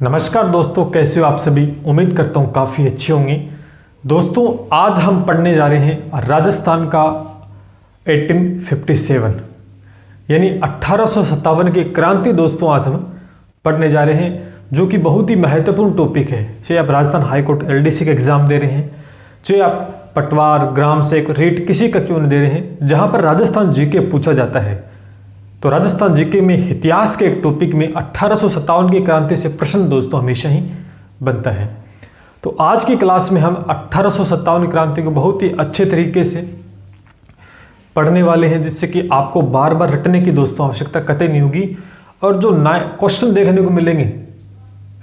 नमस्कार दोस्तों, कैसे हो आप सभी। उम्मीद करता हूँ काफ़ी अच्छे होंगे। दोस्तों आज हम पढ़ने जा रहे हैं राजस्थान का 1857 यानी 1857 की क्रांति। दोस्तों आज हम पढ़ने जा रहे हैं जो कि बहुत ही महत्वपूर्ण टॉपिक है। चाहे आप राजस्थान हाई कोर्ट LDC का एग्जाम दे रहे हैं, चाहे आप पटवार, ग्राम सेवक, रेट किसी का क्यों नहीं दे रहे हैं, जहाँ पर राजस्थान जीके पूछा जाता है, तो राजस्थान जीके में इतिहास के एक टॉपिक में 1857 की क्रांति से प्रश्न दोस्तों हमेशा ही बनता है। तो आज की क्लास में हम 1857 की क्रांति को बहुत ही अच्छे तरीके से पढ़ने वाले हैं, जिससे कि आपको बार बार रटने की दोस्तों आवश्यकता कतई नहीं होगी। और जो क्वेश्चन देखने को मिलेंगे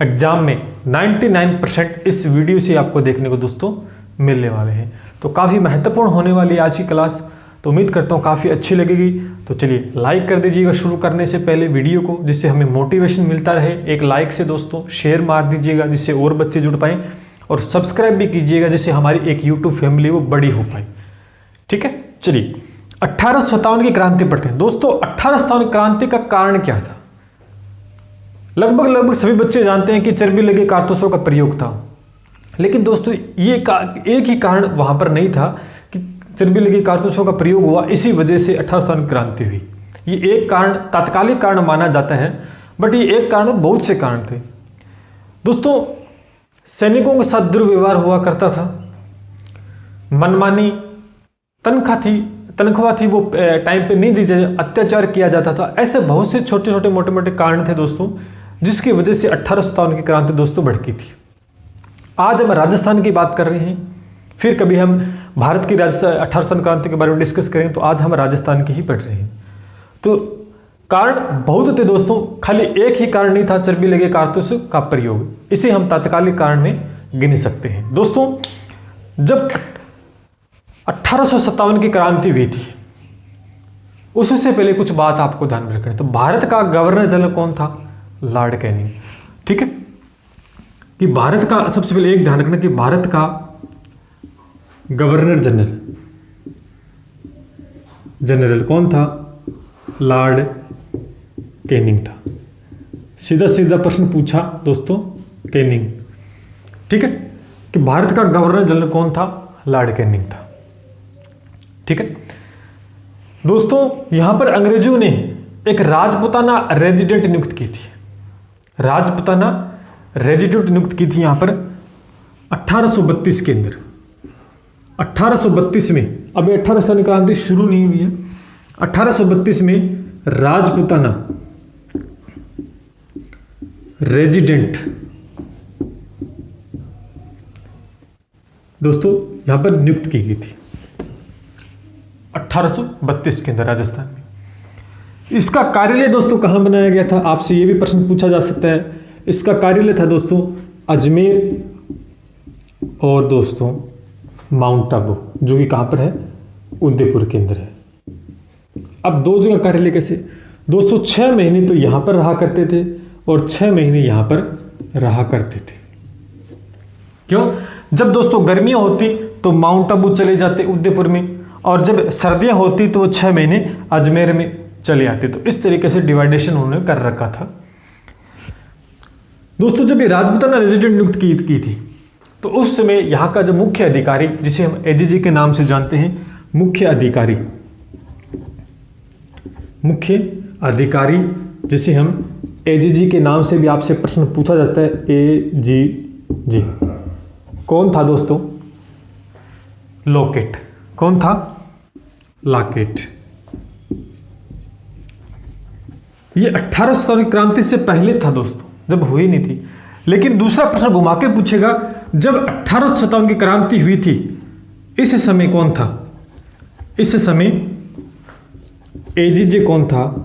एग्जाम में 99% इस वीडियो से आपको देखने को दोस्तों मिलने वाले हैं। तो काफ़ी महत्वपूर्ण होने वाली है आज की क्लास। तो उम्मीद करता हूँ काफ़ी अच्छी लगेगी। तो चलिए लाइक कर दीजिएगा शुरू करने से पहले वीडियो को, जिससे हमें मोटिवेशन मिलता रहे। एक लाइक से दोस्तों शेयर मार दीजिएगा जिससे और बच्चे जुड़ पाएँ, और सब्सक्राइब भी कीजिएगा जिससे हमारी एक यूट्यूब फैमिली वो बड़ी हो पाए। ठीक है, चलिए 1857 की क्रांति पढ़ते हैं। दोस्तों 1857 क्रांति का कारण क्या था? लगभग सभी बच्चे जानते हैं कि चर्बी लगे कारतूसों का प्रयोग था, लेकिन दोस्तों ये एक ही कारण वहां पर नहीं था कि चर्बी लगे कारतूसों का प्रयोग हुआ इसी वजह से 1857 क्रांति हुई। ये एक कारण, तात्कालिक कारण माना जाता है, बट ये एक कारण, बहुत से कारण थे। दोस्तों सैनिकों के साथ दुर्व्यवहार हुआ करता था, मनमानी तनख्वाह थी वो टाइम पे नहीं दी जाए, अत्याचार किया जाता था। ऐसे बहुत से छोटे छोटे मोटे मोटे कारण थे दोस्तों, जिसकी वजह से 1857 की क्रांति दोस्तों भड़की थी। आज हम राजस्थान की बात कर रहे हैं, फिर कभी हम भारत की 1857 क्रांति के बारे में डिस्कस करें, तो आज हम राजस्थान की ही पढ़ रहे हैं। तो कारण बहुत थे दोस्तों, खाली एक ही कारण नहीं था चर्बी लगे कारतूस का प्रयोग। इसे हम तात्कालिक कारण में गिन सकते हैं। दोस्तों जब 1857 की क्रांति हुई थी, उससे पहले कुछ बात आपको ध्यान में रखनी। तो भारत का गवर्नर जनरल कौन था? Lord Canning. ठीक है, कि भारत का सबसे पहले एक ध्यान रखना कि भारत का गवर्नर जनरल कौन था? लॉर्ड कैनिंग था। सीधा प्रश्न पूछा दोस्तों, कैनिंग। ठीक है, कि भारत का गवर्नर जनरल कौन था? लॉर्ड कैनिंग था। ठीक है दोस्तों, यहां पर अंग्रेजों ने एक राजपुताना रेजिडेंट नियुक्त की थी। राजपुताना रेजिडेंट नियुक्त की थी यहां पर 1832 के अंदर। 1832 में, अभी 1857 क्रांति शुरू नहीं हुई है, 1832 में राजपुताना रेजिडेंट दोस्तों यहां पर नियुक्त की गई थी 1832 के अंदर राजस्थान में। इसका कार्यालय दोस्तों कहां बनाया गया था? आपसे यह भी प्रश्न पूछा जा सकता है। इसका कार्यालय था दोस्तों अजमेर और दोस्तों माउंट आबू, जो कि कहां पर है? उदयपुर के अंदर है। अब दो जगह कार्यालय कैसे? दोस्तों 6 महीने तो यहां पर रहा करते थे और 6 महीने यहां पर रहा करते थे। क्यों? जब दोस्तों गर्मियां होती तो माउंट आबू चले जाते उदयपुर में, और जब सर्दियां होती तो वो 6 महीने अजमेर में चले आते। तो इस तरीके से डिवाइडेशन उन्होंने कर रखा था। दोस्तों जब ये राजपुताना रेजिडेंट नियुक्त की थी, तो उस समय यहाँ का जो मुख्य अधिकारी, जिसे हम AGG के नाम से जानते हैं, मुख्य अधिकारी जिसे हम AGG के नाम से भी आपसे प्रश्न पूछा जाता है, AGG, कौन था दोस्तों? लॉकेट। कौन था? लॉकेट। ये 1857 की क्रांति से पहले था दोस्तों, जब हुई नहीं थी। लेकिन दूसरा प्रश्न घुमा के पूछेगा, जब 1857 की क्रांति हुई थी, इस समय कौन था? इस समय AGG कौन था?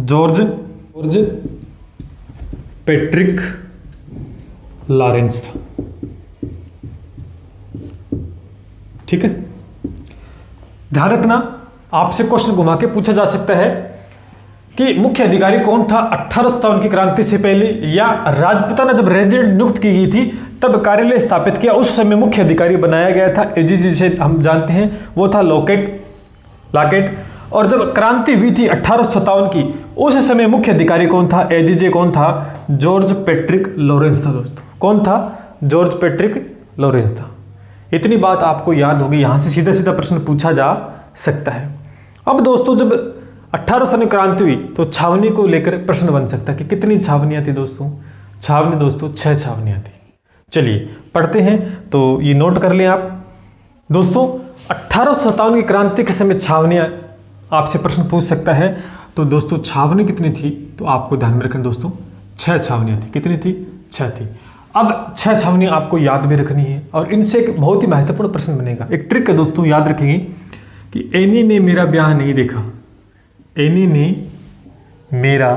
जॉर्ज पैट्रिक लॉरेंस था। ठीक है, ध्यान रखना, आपसे क्वेश्चन घुमा के पूछा जा सकता है कि मुख्य अधिकारी कौन था 1857 की क्रांति से पहले, या राजपुताना जब रेजिडेंट नियुक्त की गई थी तब कार्यालय स्थापित किया, उस समय मुख्य अधिकारी बनाया गया था AGG, जिसे हम जानते हैं वो था लॉकेट। और जब क्रांति हुई थी 1857 की, उस समय मुख्य अधिकारी कौन था, एजीजे कौन था, जॉर्ज पैट्रिक लॉरेंस था दोस्तों। कौन था, जॉर्ज पैट्रिक लॉरेंस था। इतनी बात आपको याद होगी, यहां से सीधा सीधा प्रश्न पूछा जा सकता है। अब दोस्तों जब 1800 में क्रांति हुई तो छावनी को लेकर प्रश्न बन सकता है कि कितनी छावनियां थी दोस्तों। छावनी दोस्तों 6 छावनियां थी। चलिए पढ़ते हैं, तो ये नोट कर लें आप दोस्तों। 1857 की क्रांति के समय छावनियां आपसे प्रश्न पूछ सकता है। तो दोस्तों छावनी कितनी थी, तो आपको ध्यान में रखना दोस्तों 6 छावनियां थी। कितनी थी, 6 थी। अब 6 छावनियां आपको याद भी रखनी है और इनसे एक बहुत ही महत्वपूर्ण प्रश्न बनेगा। एक ट्रिक है दोस्तों, याद रखेंगे कि एनी ने मेरा ब्याह नहीं देखा, एनी ने मेरा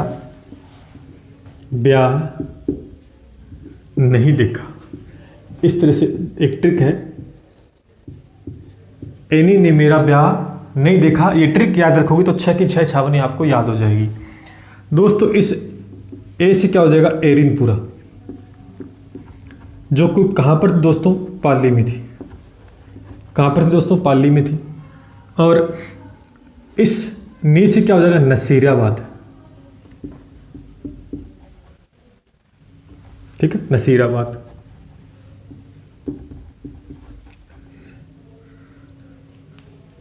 ब्याह नहीं देखा। इस तरह से एक ट्रिक है, एनी ने मेरा ब्याह नहीं देखा। ये ट्रिक याद रखोगे तो 6 की 6 छावनी आपको याद हो जाएगी दोस्तों। इस ए से क्या हो जाएगा, एरिनपुरा, जो कि कहाँ पर दोस्तों, पाली में थी। कहाँ पर थी दोस्तों, पाली में थी। और इस नी से क्या हो जाएगा, नसीराबाद। ठीक है, नसीराबाद।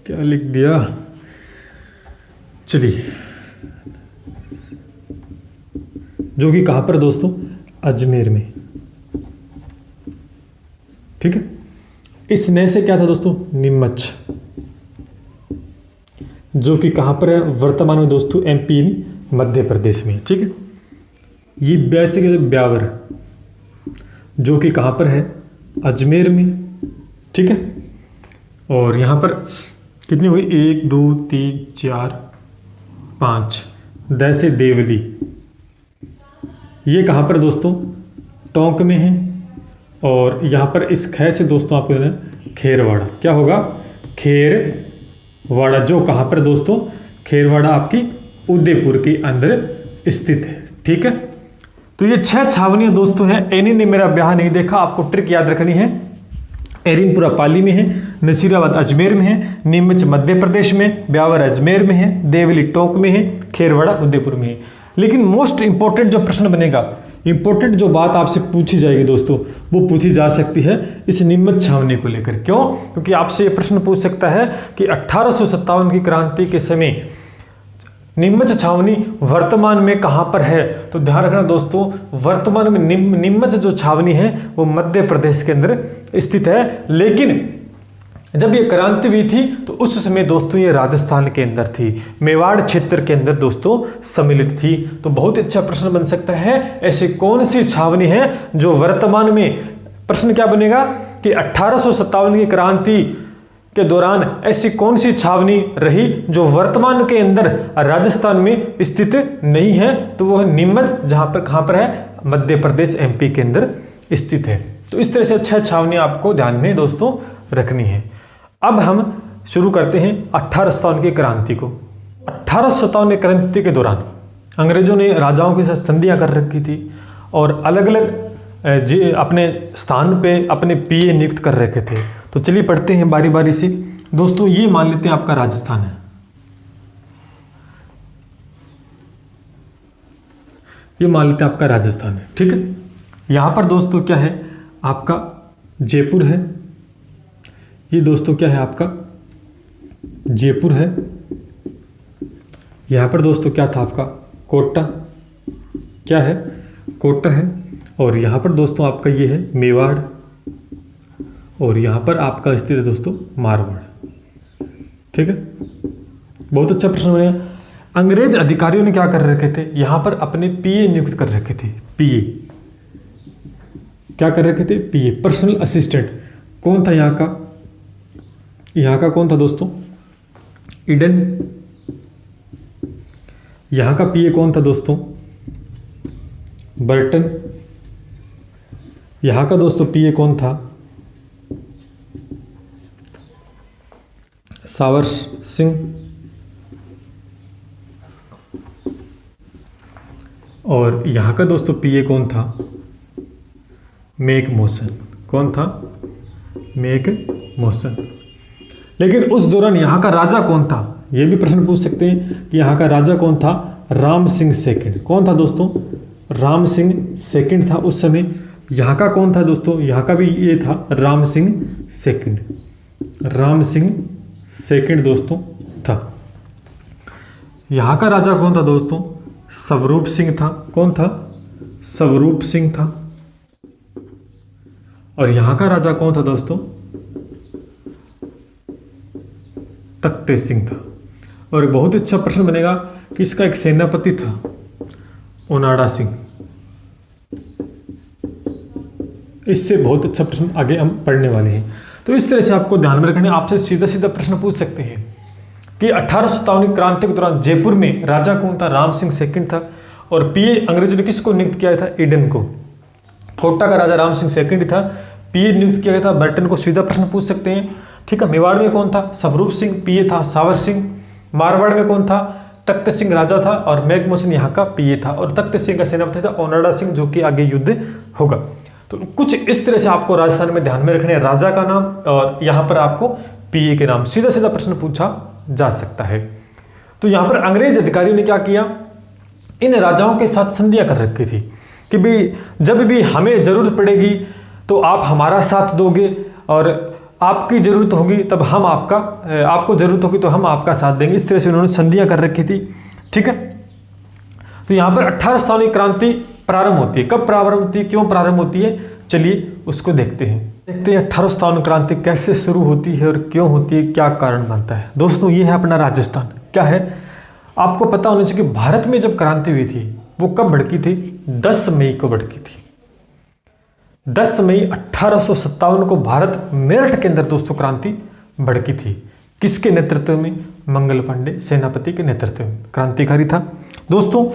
क्या लिख दिया, चलिए, जो कि कहां पर दोस्तों, अजमेर में। ठीक है, इस नए से क्या था दोस्तों, नीमच, जो कि कहां पर है, वर्तमान में दोस्तों एमपी मध्य प्रदेश में। ठीक है, ये ब्या से क्या, ब्यावर, जो कि कहां पर है, अजमेर में। ठीक है, और यहां पर कितनी हुई, 1 2 3 4 5, द से देवली, ये कहाँ पर दोस्तों, टोंक में है। और यहाँ पर इस ख से दोस्तों आपको देना है खेरवाड़ा। क्या होगा, खेरवाड़ा, जो कहाँ पर दोस्तों, खेरवाड़ा आपकी उदयपुर के अंदर स्थित है। ठीक है, तो ये 6 छावनियां दोस्तों हैं। एनी ने मेरा ब्याह नहीं देखा, आपको ट्रिक याद रखनी है। एरिनपुरा पाली में है, नसीराबाद अजमेर में है, नीमच मध्य प्रदेश में, ब्यावर अजमेर में है, देवली टोंक में है, खेरवाड़ा उदयपुर में है। लेकिन मोस्ट इंपॉर्टेंट जो प्रश्न बनेगा, इंपॉर्टेंट जो बात आपसे पूछी जाएगी दोस्तों, वो पूछी जा सकती है इस नीमच छावनी को लेकर। क्यों, क्योंकि आपसे ये प्रश्न पूछ सकता है कि 1857 की क्रांति के समय नीमच छावनी वर्तमान में कहां पर है। तो ध्यान रखना दोस्तों, वर्तमान में नीमच जो छावनी है वो मध्य प्रदेश के अंदर स्थित है। लेकिन जब ये क्रांति हुई थी तो उस समय दोस्तों ये राजस्थान के अंदर थी, मेवाड़ क्षेत्र के अंदर दोस्तों सम्मिलित थी। तो बहुत अच्छा प्रश्न बन सकता है, ऐसी कौन सी छावनी है जो वर्तमान में, प्रश्न क्या बनेगा कि 1857 की क्रांति के दौरान ऐसी कौन सी छावनी रही जो वर्तमान के अंदर राजस्थान में स्थित नहीं है। तो वह नीमच, जहां पर कहां पर है, मध्य प्रदेश एमपी के अंदर स्थित है। तो इस तरह से 6 छावनियां आपको ध्यान में दोस्तों रखनी है। अब हम शुरू करते हैं 1857 की क्रांति को। 1857 की क्रांति के दौरान अंग्रेजों ने राजाओं के साथ संधियां कर रखी थी और अलग अलग अपने स्थान पे अपने पीए नियुक्त कर रखे थे। तो चलिए पढ़ते हैं बारी बारी से दोस्तों। ये मान लेते हैं आपका राजस्थान है, ये मान लेते हैं आपका राजस्थान है। ठीक है, यहां पर दोस्तों क्या है, आपका जयपुर है। ये दोस्तों क्या है, आपका जयपुर है। यहां पर दोस्तों क्या था, आपका कोटा, क्या है, कोटा है। और यहाँ पर दोस्तों आपका ये है मेवाड़, और यहाँ पर आपका स्थित है दोस्तों मारवाड़। ठीक है, बहुत अच्छा प्रश्न बनेगा। अंग्रेज अधिकारियों ने क्या कर रखे थे, यहाँ पर अपने पीए नियुक्त कर रखे थे। पीए क्या कर रखे थे, पीए, पर्सनल असिस्टेंट। कौन था यहाँ का, यहाँ का कौन था दोस्तों, ईडन। यहाँ का पीए कौन था दोस्तों, बर्टन। यहाँ का दोस्तों पीए कौन था, सावर सिंह। और यहाँ का दोस्तों पीए कौन था, मेक मोशन। कौन था, मेक मोशन। लेकिन उस दौरान यहाँ का राजा कौन था, ये भी प्रश्न पूछ सकते हैं कि यहाँ का राजा कौन था? राम सिंह सेकंड। कौन था दोस्तों? राम सिंह सेकंड था उस समय। यहाँ का कौन था दोस्तों? यहाँ का भी ये था राम सिंह सेकंड। राम सिंह सेकंड दोस्तों था। यहाँ का राजा कौन था दोस्तों? स्वरूप सिंह था। कौन था? स्वरूप सिंह था। और यहाँ का राजा कौन था दोस्तों? तख्ते सिंह था। और बहुत अच्छा प्रश्न बनेगा कि इसका एक सेनापति था, ओनाडा सिंह। इससे बहुत अच्छा प्रश्न आगे हम पढ़ने वाले हैं। तो इस तरह से आपको ध्यान में रखना है। आपसे सीधा सीधा प्रश्न पूछ सकते हैं कि 1857 क्रांति के दौरान जयपुर में राजा कौन था? राम सिंह सेकंड था। और पीए अंग्रेजों ने किसको नियुक्त किया था? ईडन को। कोटा का राजा राम सिंह सेकंड था, पीए नियुक्त किया गया था बर्टन को। सीधा प्रश्न पूछ सकते हैं, ठीक है। मेवाड़ में कौन था? स्वरूप सिंह, पीए था सावर सिंह। मारवाड़ में कौन था? तख्त सिंह राजा था और मैकमोहन यहाँ का पीए था। और तख्त सिंह का सेनापति था ओनाडा सिंह, जो कि आगे युद्ध होगा। तो कुछ इस तरह से आपको राजस्थान में ध्यान में रखने हैं, राजा का नाम और यहाँ पर आपको पीए के नाम। सीधा सीधा प्रश्न पूछा जा सकता है। तो यहाँ पर अंग्रेज अधिकारियों ने क्या किया? इन राजाओं के साथ संधियां कर रखी थी कि भी जब भी हमें जरूरत पड़ेगी तो आप हमारा साथ दोगे, और आपकी जरूरत होगी तब हम आपको जरूरत होगी तो हम आपका साथ देंगे। इस तरह से उन्होंने संधियां कर रखी थी, ठीक है। तो यहाँ पर 1857 क्रांति प्रारंभ होती है। कब प्रारंभ होती है, क्यों प्रारंभ होती है, चलिए उसको देखते हैं। 1857 क्रांति कैसे शुरू होती है और क्यों होती है, क्या कारण बनता है। दोस्तों ये है अपना राजस्थान। क्या है आपको पता होना चाहिए कि भारत में जब क्रांति हुई थी वो कब भड़की थी? 10 मई को भड़की थी। 10 मई 1857 को भारत मेरठ के अंदर दोस्तों क्रांति भड़की थी। किसके नेतृत्व में? मंगल पांडे सेनापति के नेतृत्व में क्रांतिकारी था। दोस्तों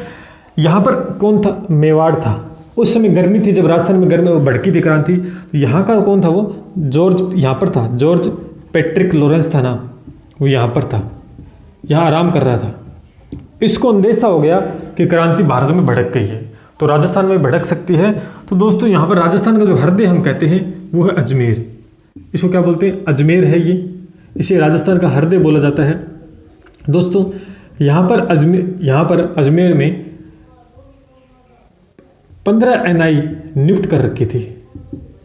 यहाँ पर कौन था? मेवाड़ था। उस समय गर्मी थी, जब राजस्थान में गर्मी भड़की थी क्रांति। तो यहाँ का कौन था? वो जॉर्ज यहाँ पर था, जॉर्ज पैट्रिक लॉरेंस था ना, वो यहाँ पर था, यहाँ आराम कर रहा था। इसको अंदेशा हो गया कि क्रांति भारत में भड़क गई है तो राजस्थान में भड़क सकती है। तो दोस्तों यहाँ पर राजस्थान का जो हृदय हम कहते हैं वो है अजमेर। इसको क्या बोलते हैं? अजमेर है ये, इसे राजस्थान का हृदय बोला जाता है। दोस्तों यहाँ पर अजमेर में 15 एनआई नियुक्त कर रखी थी।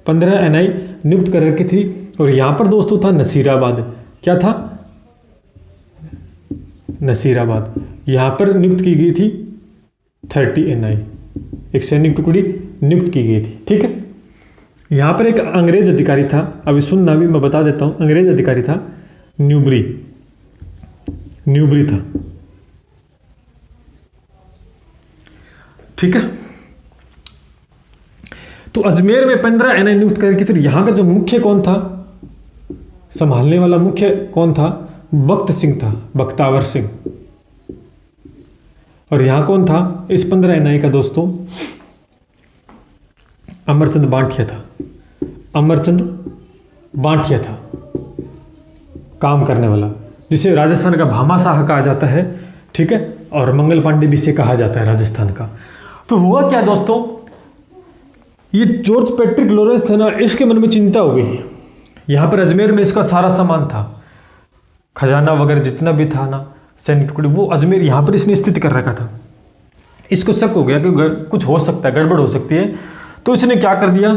15 एनआई नियुक्त कर रखी थी। और यहाँ पर दोस्तों था नसीराबाद। क्या था? नसीराबाद। यहाँ पर नियुक्त की गई थी 30 एनआई, एक सैनिक टुकड़ी नियुक्त की गई थी, ठीक है। यहाँ पर एक अंग्रेज अधिकारी था, अभी सुनना भी मैं बता देता हूँ। अंग्रेज अधिकारी था न्यूबरी था, ठीक है। तो अजमेर में 15 एनआई नियुक्त करके फिर यहाँ का जो मुख्य कौन था, संभालने वाला मुख्य कौन था? बख्त सिंह था, बख्तावर सिंह। और यहाँ कौन था इस 15 एनआई का दोस्तों? अमरचंद बांटिया था। अमरचंद बांटिया था काम करने वाला, जिसे राजस्थान का भामाशाह कहा जाता है, ठीक है। और मंगल पांडे भी से कहा जाता है राजस्थान का। तो हुआ क्या दोस्तों, ये जॉर्ज पैट्रिक लॉरेंस था ना, इसके मन में चिंता हो गई। यहाँ पर अजमेर में इसका सारा सामान था, खजाना वगैरह जितना भी था ना, सैनिक टुकड़ी, वो अजमेर यहाँ पर इसने स्थित कर रखा था। इसको शक हो गया कि कुछ हो सकता है, गड़बड़ हो सकती है। तो इसने क्या कर दिया,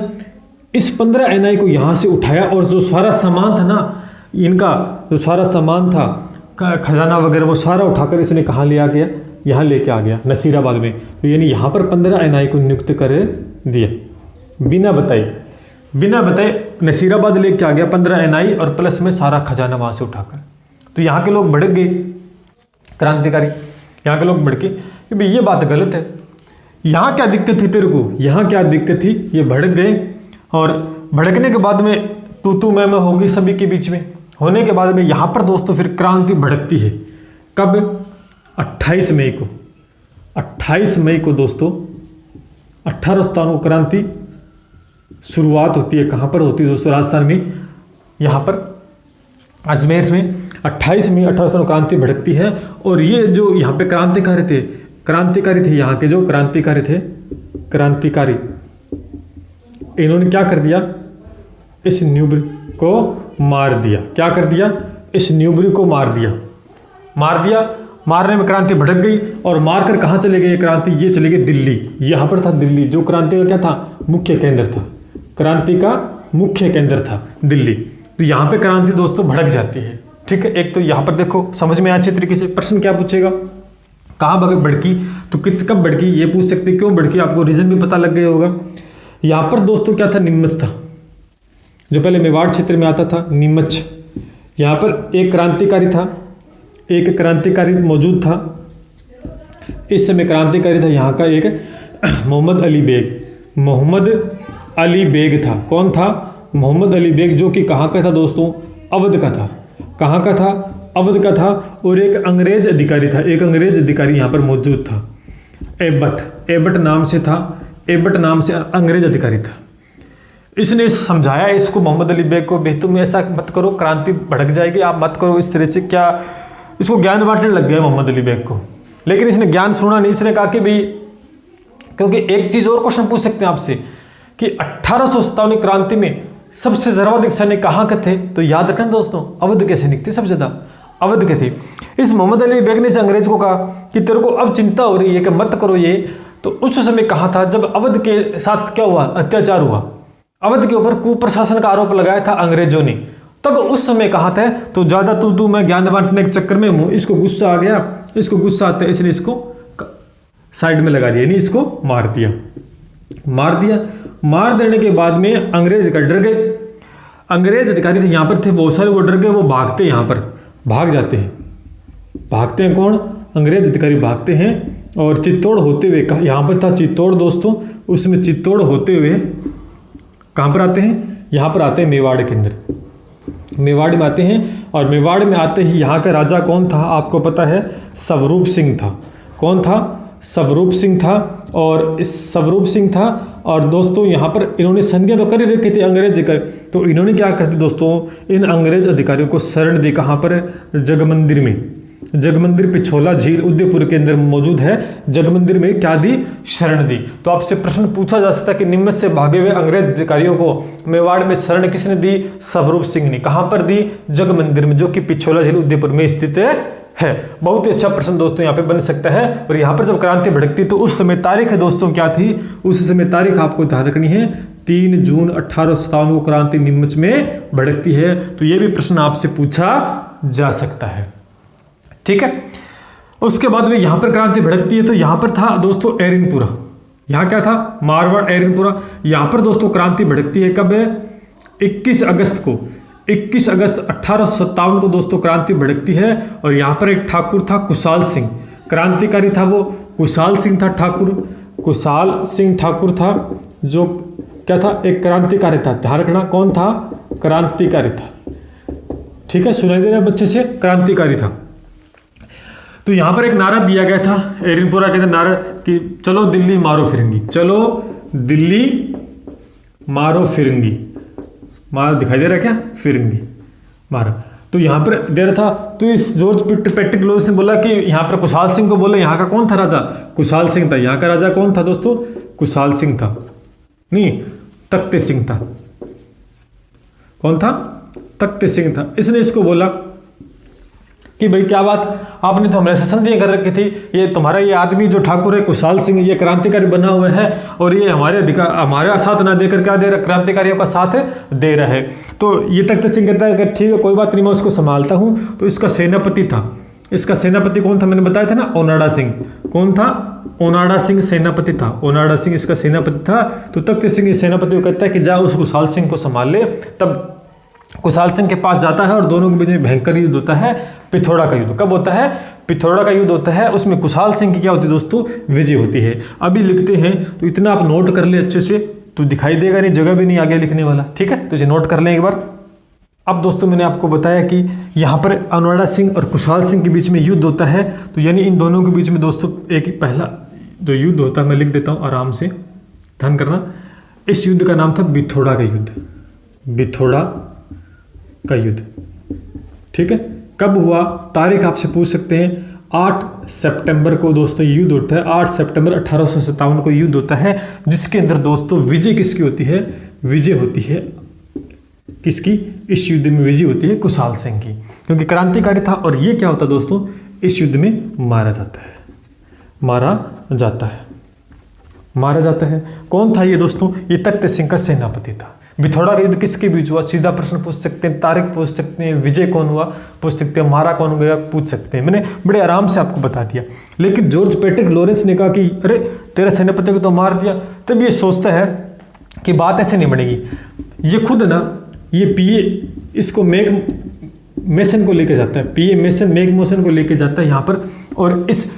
इस 15 एनआई को यहाँ से उठाया और जो सारा सामान था ना, इनका जो सारा सामान था, खजाना वगैरह, वो सारा उठाकर इसने कहाँ ले आ गया? यहाँ लेके आ गया, नसीराबाद में। तो यानी यहाँ पर 15 एनआई को नियुक्त कर दिया बिना बताए नसीराबाद लेके आ गया 15 एनआई, और प्लस में सारा खजाना वहाँ से उठाकर। तो यहाँ के लोग भड़क गए, क्रांतिकारी यहाँ के लोग भड़के कि भाई ये बात गलत है। यहाँ क्या दिक्कत थी तेरे को? यहाँ क्या दिक्कत थी? ये भड़क गए, और भड़कने के बाद में तू मैं होगी सभी के बीच में। होने के बाद में यहाँ पर दोस्तों फिर क्रांति भड़कती है। कब? 28 मई को। 28 मई को दोस्तों 1857 को क्रांति शुरुआत होती है। कहाँ पर होती है दोस्तों? राजस्थान में, यहाँ पर अजमेर में 28 मई 1857 क्रांति भड़कती है। और ये जो यहाँ पे क्रांतिकारी थे यहाँ के जो क्रांतिकारी, इन्होंने क्या कर दिया? इस न्यूबरी को मार दिया। क्या कर दिया? इस न्यूबरी को मार दिया। मार दिया, मारने में क्रांति भड़क गई और मारकर कहाँ चले गए क्रांति, ये चले गए दिल्ली। यहाँ पर था दिल्ली, जो क्रांति का क्या था, मुख्य केंद्र था, क्रांति का मुख्य केंद्र था दिल्ली। तो यहाँ पे क्रांति दोस्तों भड़क जाती है, ठीक है। एक तो यहाँ पर देखो समझ में अच्छे तरीके से प्रश्न क्या पूछेगा, कहाँ भड़की, तो कब भड़की ये पूछ सकते, क्यों भड़की, आपको रीजन भी पता लग गया होगा। यहाँ पर दोस्तों क्या था, नीमच था, जो पहले मेवाड़ क्षेत्र में आता था, नीमच। यहाँ पर एक क्रांतिकारी था, एक क्रांतिकारी मौजूद था, इस समय क्रांतिकारी था यहाँ का एक मोहम्मद अली बेग, मोहम्मद अली बेग था। कौन था, मोहम्मद अली बेग, जो कि कहाँ का था दोस्तों, अवध का था। कहाँ का था, अवध का था। और एक अंग्रेज अधिकारी था, एक अंग्रेज अधिकारी यहाँ पर मौजूद था, एबट नाम से था, एबट नाम से अंग्रेज अधिकारी था। इसने समझाया इसको, मोहम्मद अली बेग को, भाई तुम ऐसा मत करो, क्रांति भड़क जाएगी, आप मत करो इस तरह से। क्या इसको ज्ञान बांटने लग गया मोहम्मद अली बेग को, लेकिन इसने ज्ञान सुना नहीं। इसने कहा कि भाई, क्योंकि एक चीज और क्वेश्चन पूछ सकते हैं आपसे कि 1857 क्रांति में सबसे सर्वाधिक सैनिक कहाँ के थे, तो याद रखना दोस्तों, अवध के सैनिक थे, सबसे ज्यादा अवध के थे। इस मोहम्मद अली बेग ने इस अंग्रेज को कहा कि तेरे को अब चिंता हो रही है कि मत करो ये, तो उस समय कहा था जब अवध के साथ क्या हुआ, अत्याचार हुआ, अवध के ऊपर कुप्रशासन का आरोप लगाया था अंग्रेजों ने, तब उस समय कहा था तो ज्यादा तू मैं ज्ञान बांटने के चक्कर में इसको गुस्सा आ गया, इसको गुस्सा आता है, इसलिए इसको साइड में लगा दिया, नहीं इसको मार दिया। मार देने के बाद में अंग्रेज डर गए, अंग्रेज अधिकारी थे यहाँ पर थे बहुत सारे, वो डर गए, वो भागते, यहाँ पर भाग जाते हैं। भागते हैं कौन, अंग्रेज अधिकारी भागते हैं। और चित्तौड़ होते हुए, यहाँ पर था चित्तौड़ दोस्तों, उसमें चित्तौड़ होते हुए कहाँ पर आते हैं, यहाँ पर आते हैं मेवाड़ के अंदर, मेवाड़ में आते हैं। और मेवाड़ में आते ही यहाँ का राजा कौन था, आपको पता है, स्वरूप सिंह था। कौन था, स्वरूप सिंह था। और इस स्वरूप सिंह था, और दोस्तों यहाँ पर इन्होंने संधियाँ तो कर ही रखी थी अंग्रेज अधिकारी, तो इन्होंने क्या करते दोस्तों, इन अंग्रेज अधिकारियों को शरण दी। कहाँ पर, जगमंदिर में, जगमंदिर पिछोला झील उदयपुर के अंदर मौजूद है, जगमंदिर में क्या दी, शरण दी। तो आपसे प्रश्न पूछा जा सकता है कि नीमच से भागे हुए अंग्रेज अधिकारियों को मेवाड़ में शरण किसने दी, स्वरूप सिंह ने। कहां पर दी, जगमंदिर में, जो कि पिछोला झील उदयपुर में स्थित है। बहुत ही अच्छा प्रश्न दोस्तों यहाँ पे बन सकता है। और यहाँ पर जब क्रांति भड़कती तो उस समय तारीख दोस्तों क्या थी, उस समय तारीख आपको ध्यान रखनी है, 3 जून 1857 को क्रांति नीमच में भड़कती है। तो ये भी प्रश्न आपसे पूछा जा सकता है, ठीक है। उसके बाद में यहां पर क्रांति भड़कती है, तो यहां पर था दोस्तों एरिनपुरा, यहां क्या था, मारवाड़ एरिनपुरा। यहां पर दोस्तों क्रांति भड़कती है कब है, 21 अगस्त को, 21 अगस्त 1857 को दोस्तों क्रांति भड़कती है। और यहां पर एक ठाकुर था कुशाल सिंह, क्रांतिकारी था वो, कुशाल सिंह था ठाकुर, कुशाल सिंह ठाकुर था, जो क्या था, एक क्रांतिकारी था। ध्यान रखना कौन था, क्रांतिकारी था, ठीक है, सुनाई दे रहा है बच्चे से, क्रांतिकारी था। तो यहां पर एक नारा दिया गया था एरिनपुरा के अंदर, नारा कि चलो दिल्ली मारो फिरंगी, चलो दिल्ली मारो फिरंगी, मार दिखाई दे रहा है क्या, फिरंगी मारो। तो यहां पर दे रहा था, तो इस जॉर्ज पेट्टिक्लोज ने बोला कि यहां पर कुशाल सिंह को बोला, यहां का कौन था राजा, कुशाल सिंह था। यहां का राजा कौन था दोस्तों, कुशाल सिंह था, नहीं तख्त सिंह था। कौन था, तख्त सिंह था। इसने इसको बोला कि भाई क्या बात, आपने तो हमारे से संधियां कर रखी थी, ये तुम्हारा ये आदमी जो ठाकुर है कुशाल सिंह, ये क्रांतिकारी बना हुआ है, और ये हमारे साथ ना देकर क्या दे रहा, क्रांतिकारियों का साथ दे रहा है। तो ये तख्त सिंह कहता है कि ठीक है कोई बात नहीं, मैं उसको संभालता हूँ। तो इसका सेनापति था, इसका सेनापति कौन था, मैंने बताया था ना, ओनाडा सिंह। कौन था, ओनाडा सिंह सेनापति था, ओनाडा सिंह इसका सेनापति था। तो तख्त सिंह इस सेनापति को कहता है कि जा उस कुशाल सिंह को संभाल ले। तब कुशाल सिंह के पास जाता है और दोनों के बीच में भयंकर युद्ध होता है, पिथौरा का युद्ध। कब होता है, पिथौरा का युद्ध होता है। उसमें कुशाल सिंह की क्या होती है दोस्तों, विजय होती है। अभी लिखते हैं तो इतना आप नोट कर ले अच्छे से, तो दिखाई देगा नहीं, जगह भी नहीं आगे लिखने वाला, ठीक है, तो इसे नोट कर लें एक बार। अब दोस्तों मैंने आपको बताया कि यहाँ पर ओनाडा सिंह और कुशाल सिंह के बीच में युद्ध होता है, तो यानी इन दोनों के बीच में दोस्तों एक पहला जो युद्ध होता है, मैं लिख देता हूँ आराम से, ध्यान करना। इस युद्ध का नाम था बिथौड़ा का युद्ध, बिथौड़ा का युद्ध, ठीक है। कब हुआ, तारीख आपसे पूछ सकते हैं, 8 सितंबर को दोस्तों युद्ध होता है, 8 सितंबर 1857 को युद्ध होता है, जिसके अंदर दोस्तों विजय किसकी होती है, विजय होती है किसकी, इस युद्ध में विजय होती है कुशाल सिंह की, क्योंकि क्रांतिकारी था। और ये क्या होता दोस्तों, इस युद्ध में मारा जाता है। मारा जाता है। कौन था ये दोस्तों? ये तख्त सिंह का सेनापति था। बिथौड़ा का युद्ध किसके बीच हुआ? सीधा प्रश्न पूछ सकते हैं, तारीख पूछ सकते हैं, विजय कौन हुआ पूछ सकते हैं, मारा कौन गया पूछ सकते हैं। मैंने बड़े आराम से आपको बता दिया। लेकिन जॉर्ज पैट्रिक लॉरेंस ने कहा कि अरे तेरा सेनापति को तो मार दिया। तब ये सोचता है कि बात ऐसे नहीं बनेगी। ये खुद ना ये पीए इसको मेसन को लेके जाता है, पीए मेसन मैग को लेके जाता है यहाँ पर, और इस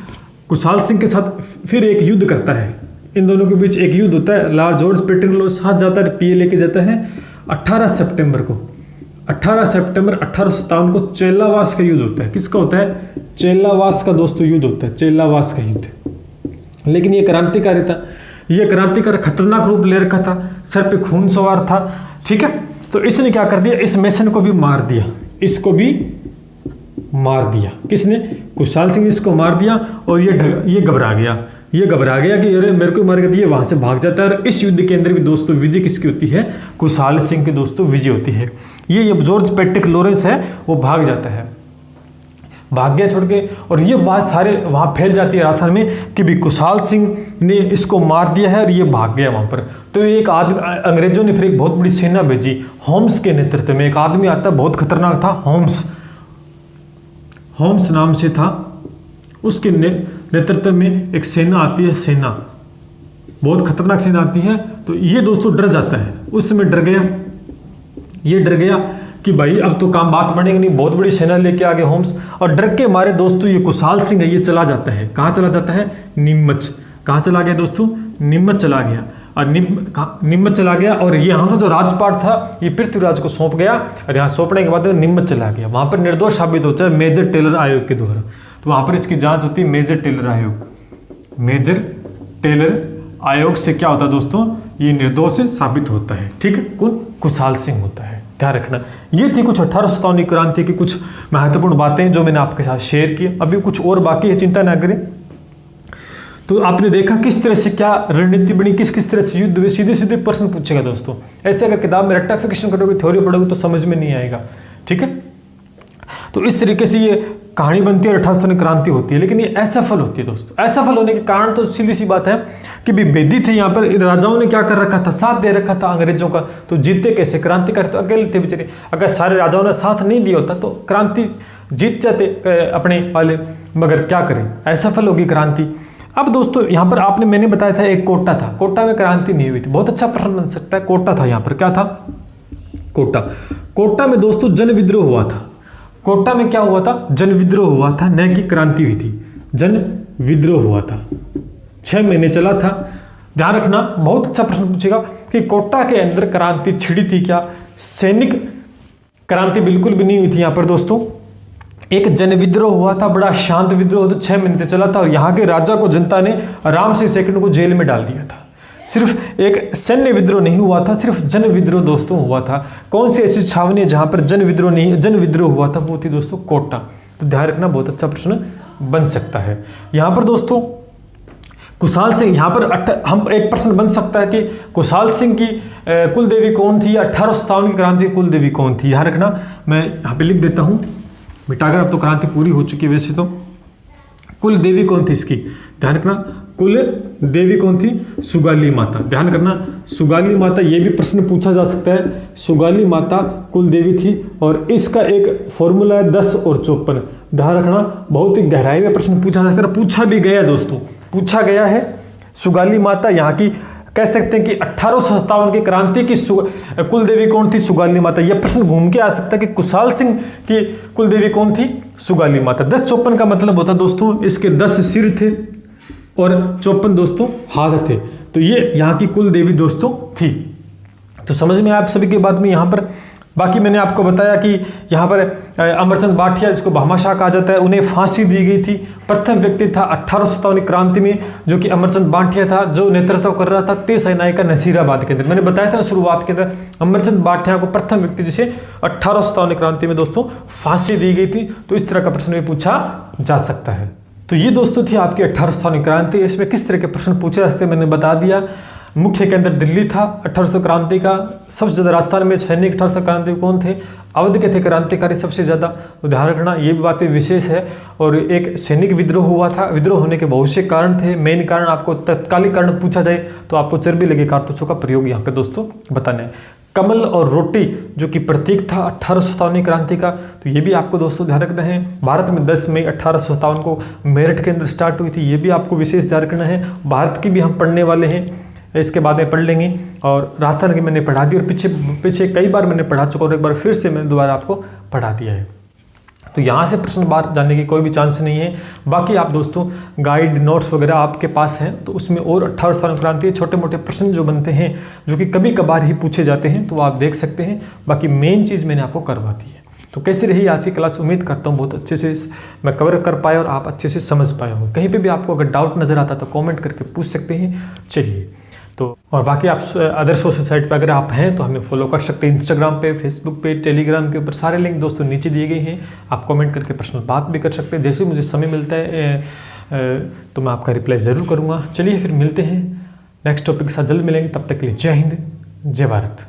कुशाल सिंह के साथ फिर एक युद्ध करता है। इन दोनों के बीच एक युद्ध होता है। लॉर्ड जॉर्ज पैट्रिक लॉरेंस साथ जाता है, पीए लेके जाता है 18 सितंबर को। 18 सितंबर 1857 को चेलावास का युद्ध होता है। किसका होता है? चेलावास का दोस्तों युद्ध होता है, चेलावास का युद्ध। लेकिन ये क्रांतिकारी था, ये क्रांतिकारी खतरनाक रूप ले रखा था, सर पे खून सवार था, ठीक है। तो इसने क्या कर दिया? इस मेसन को भी मार दिया, इसको भी मार दिया। किसने? कुशाल सिंह इसको मार दिया। और ये घबरा गया कि अरे मेरे को मार गया, ये वहां से भाग जाता है। और इस युद्ध के अंदर भी दोस्तों विजय किसकी होती है? कुशाल सिंह की दोस्तों विजय होती है। ये जॉर्ज पैट्रिक लॉरेंस है वो भाग जाता है, भाग गया छोड़ के। और ये बात सारे वहाँ फैल जाती है राजस्थान में कि भी कुशाल सिंह ने इसको मार दिया है और ये भाग गया वहाँ पर। तो एक आदमी, अंग्रेजों ने फिर एक बहुत बड़ी सेना भेजी होम्स के नेतृत्व में। एक आदमी आता, बहुत खतरनाक था, होम्स नाम से था। उसके नेतृत्व में एक सेना आती है, सेना बहुत खतरनाक सेना आती है। तो ये दोस्तों डर जाता है, उस समय डर गया कि भाई अब तो बात बढ़ेगी नहीं, बहुत बड़ी सेना लेके आ गए होम्स। और डर के मारे दोस्तों ये कुशाल सिंह है, ये चला जाता है। कहाँ चला जाता है? नीमच। कहाँ चला गया दोस्तों? नीमच चला गया। और नीमच चला गया और यहाँ का जो राजपाट था ये पृथ्वीराज को सौंप गया। और यहाँ सौंपने के बाद नीमच चला गया। वहाँ पर निर्दोष साबित होता है मेजर टेलर आयोग के द्वारा। तो वहाँ पर इसकी जांच होती है मेजर टेलर आयोग से। क्या होता है दोस्तों? ये निर्दोष साबित होता है, ठीक है। कौन? कुशाल सिंह होता है, ध्यान रखना। ये थी कुछ 1857 क्रांति की कुछ महत्वपूर्ण बातें जो मैंने आपके साथ शेयर की। अभी कुछ और बाकी है, चिंता ना करें। तो आपने देखा किस तरह से क्या रणनीति बनी, किस तरह से युद्ध हुए, सीधे प्रश्न पूछेगा दोस्तों। ऐसे अगर किताब में रट्टाफिकेशन करोगे, थ्योरी पढ़ोगे तो समझ में नहीं आएगा, ठीक है। तो इस तरीके से ये कहानी बनती है और 1857 क्रांति होती है। लेकिन ये असफल होती है दोस्तों। असफल होने के कारण तो सीधी सी बात है कि बेदी थे यहाँ पर, राजाओं ने क्या कर रखा था? साथ दे रखा था अंग्रेजों का। तो जीते कैसे? क्रांतिकारी तो अकेले थे बेचारे। अगर सारे राजाओं ने साथ नहीं दिया होता तो क्रांति जीत जाते अपने वाले, मगर क्या करें, असफल होगी क्रांति। अब दोस्तों यहाँ पर आपने मैंने बताया था एक कोटा था, कोटा में क्रांति नहीं हुई थी। बहुत अच्छा प्रश्न बन सकता है। कोटा था यहाँ पर, क्या था? कोटा में दोस्तों जन विद्रोह हुआ था। कोटा में क्या हुआ था? जन विद्रोह हुआ था, न कि क्रांति हुई थी। जन विद्रोह हुआ था, 6 महीने चला था। ध्यान रखना, बहुत अच्छा प्रश्न पूछेगा कि कोटा के अंदर क्रांति छिड़ी थी क्या? सैनिक क्रांति बिल्कुल भी नहीं हुई थी यहाँ पर दोस्तों। एक जन विद्रोह हुआ था, बड़ा शांत विद्रोह, तो 6 महीने चला था। और यहाँ के राजा को जनता ने आराम से सेकंड को जेल में डाल दिया था। सिर्फ एक सैन्य विद्रोह नहीं हुआ था, सिर्फ जन विद्रोह दोस्तों हुआ था। कौन सी ऐसी छावनी है जहां पर जन विद्रोह हुआ था? वो थी दोस्तों कोटा। तो ध्यान रखना, बहुत अच्छा प्रश्न बन सकता है। यहां पर दोस्तों कुशाल सिंह, यहाँ पर हम एक प्रश्न बन सकता है कि कुशाल सिंह की कुल देवी कौन थी? 1857 की क्रांति की कुल देवी कौन थी? ध्यान रखना, मैं यहाँ पे लिख देता हूँ मिटाकर। अब तो क्रांति पूरी हो चुकी है वैसे तो। कुल देवी कौन थी इसकी? ध्यान रखना, कुल देवी कौन थी? सुगाली माता। ध्यान करना, सुगाली माता, ये भी प्रश्न पूछा जा सकता है। सुगाली माता कुल देवी थी और इसका एक फॉर्मूला है 10 और 54। ध्यान रखना, बहुत ही गहराई में प्रश्न पूछा जा सकता है, पूछा भी गया दोस्तों, पूछा गया है। सुगाली माता यहाँ की कह सकते हैं कि 1857 की क्रांति की कुल देवी कौन थी? सुगाली माता। यह प्रश्न घूम के आ सकता है कि कुशाल सिंह की कुल देवी कौन थी? सुगाली माता। 10-54 का मतलब होता दोस्तों इसके 10 सिर थे और 54 दोस्तों हाथ थे। तो ये यहाँ की कुल देवी दोस्तों थी। तो समझ में आप सभी के बाद में यहाँ पर बाकी मैंने आपको बताया कि यहाँ पर अमरचंद बाठिया, जिसको भामाशाह कहा जाता है, उन्हें फांसी दी गई थी। प्रथम व्यक्ति था 1857 क्रांति में जो कि अमरचंद बाठिया था, जो नेतृत्व कर रहा था तेज सेनाई का नसीराबाद के अंदर। मैंने बताया था शुरुआत के अंदर अमरचंद बाठिया को प्रथम व्यक्ति जिसे 1857 क्रांति में दोस्तों फांसी दी गई थी। तो इस तरह का प्रश्न भी पूछा जा सकता है। तो ये दोस्तों थी आपकी 1857 क्रांति। इसमें किस तरह के प्रश्न पूछे जा सकते मैंने बता दिया। मुख्य केंद्र दिल्ली था 1800 क्रांति का। सबसे ज़्यादा राजस्थान में सैनिक 1800 क्रांति कौन थे? अवध के थे क्रांतिकारी सबसे ज़्यादा। तो ध्यान रखना ये भी बातें विशेष है। और एक सैनिक विद्रोह हुआ था। विद्रोह होने के बहुत से कारण थे। मेन कारण आपको तत्कालिक कारण पूछा जाए तो आपको चर्बी लगे कारतूसों का प्रयोग यहाँ पे दोस्तों बताना है। कमल और रोटी जो कि प्रतीक था 1857 क्रांति का, तो ये भी आपको दोस्तों ध्यान रखना है। भारत में 10 मई 1857 को मेरठ के अंदर स्टार्ट हुई थी, ये भी आपको विशेष ध्यान रखना है। भारत की भी हम पढ़ने वाले हैं, इसके बाद में पढ़ लेंगे। और राजस्थान की मैंने पढ़ा दी और पीछे कई बार मैंने पढ़ा चुका और एक बार फिर से मैंने दोबारा आपको पढ़ा दिया है। तो यहाँ से प्रश्न बाहर जाने की कोई भी चांस नहीं है। बाकी आप दोस्तों गाइड नोट्स वगैरह आपके पास हैं तो उसमें और 1857 क्रांति छोटे मोटे प्रश्न जो बनते हैं जो कि कभी कभार ही पूछे जाते हैं तो आप देख सकते हैं। बाकी मेन चीज़ मैंने आपको करवा दी है। तो कैसी रही आज की क्लास? उम्मीद करता हूँ बहुत अच्छे से मैं कवर कर पाया और आप अच्छे से समझ पाए हो। कहीं पे भी आपको अगर डाउट नज़र आता तो कमेंट करके पूछ सकते हैं। चलिए तो और बाकी आप अदर सोशल साइट पर अगर आप हैं तो हमें फॉलो कर सकते हैं, इंस्टाग्राम पे, फेसबुक पे, टेलीग्राम के ऊपर सारे लिंक दोस्तों नीचे दिए गए हैं। आप कमेंट करके पर्सनल बात भी कर सकते हैं। जैसे मुझे समय मिलता है तो मैं आपका रिप्लाई ज़रूर करूँगा। चलिए फिर मिलते हैं नेक्स्ट टॉपिक के साथ, जल्द मिलेंगे। तब तक के लिए जय हिंद, जय भारत।